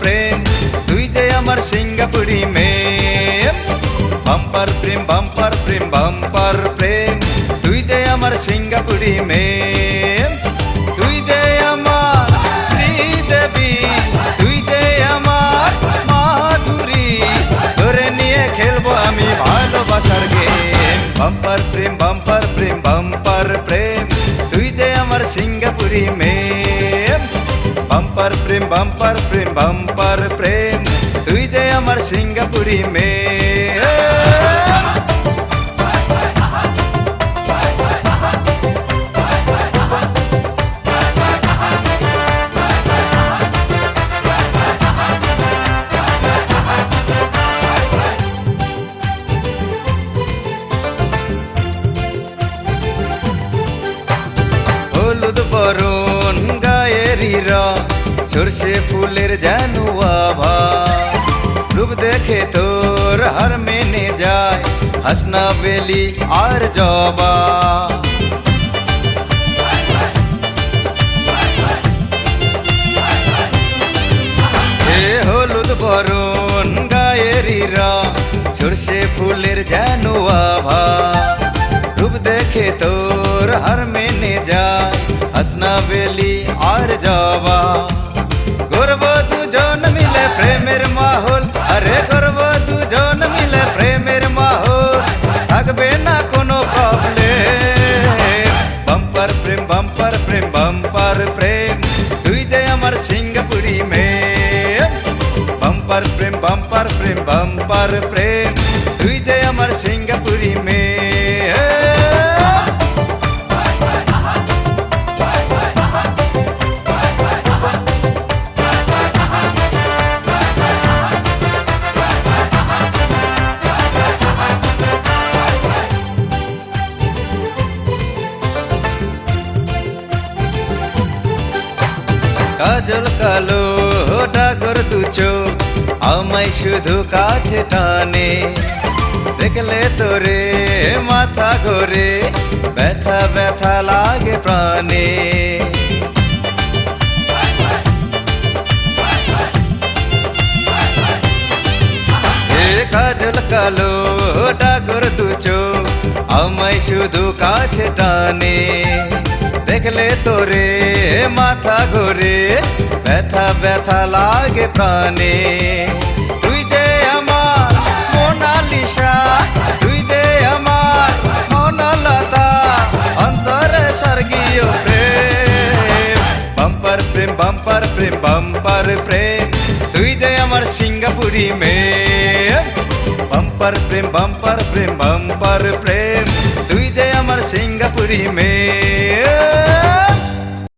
প্রেম তুই যে আমার সিঙ্গাপুরি মেয়ে। বাম্পার প্রেম বাম্পার প্রেম বাম্পার প্রেম তুই যে আমার সিঙ্গাপুরি মেয়ে। তুই যে আমার শ্রীদেবী তুই যে আমার মাধুরী ধরে নিয়ে খেলবো আমি ভালোবাসার গেম। বাম্পার প্রেম বাম্পার প্রেম বাম্পার প্রেম তুই যে আমার সিঙ্গাপুরি মেয়ে। বাম্পার প্রেম বাম্পার প্রেম বাম্পার প্রেম তুই যে আমার সিঙ্গাপুরি মেয়ে। হলুদ বরণ গায়েরি রং সর্ষে ফুলের যেন আভা রূপ দেখে তোর হার মেনে যায় হাসনা বেলি আর জবা। হে হলুদ বরণ গায়েরি রং সর্ষে ফুলের যেন আভা রূপ দেখে তোর হার মেনে যায় হাসনা বেলি আর জবা। গর্ব দুজন মিলে প্রেমের মাহৌল আরে গর্ব দুজন মিলে প্রেমের মাহৌল থাকবে না কোনো প্রবলেম। বাম্পার প্রেম বাম্পার প্রেম বাম্পার প্রেম তুই যে আমার সিঙ্গাপুরি মেয়ে। বাম্পার প্রেম বাম্পার প্রেম বাম্পার প্রেম তুই যে আমার সিঙ্গাপুরি মেয়ে। কাজল কালো ডাগর দুচো আমায় শুধু কাছে টানে দেখলে তোরে মাথা ঘোরে ব্যথা ব্যথা লাগে প্রাণে। হে কাজল কালো ডাগর দুচো আমায় শুধু কাছে টানে দেখলে তোরে মাথা ঘোরে ব্যথা ব্যথা লাগে প্রাণে। তুই যে আমার মোনালিসা তুই যে আমার মনলতা অন্তরে স্বর্গীয় প্রেম। বাম্পার প্রেম বাম্পার প্রেম বাম্পার প্রেম তুই যে আমার সিঙ্গাপুরি মেয়ে। বাম্পার প্রেম বাম্পার প্রেম বাম্পার প্রেম তুই যে আমার সিঙ্গাপুরি মেয়ে।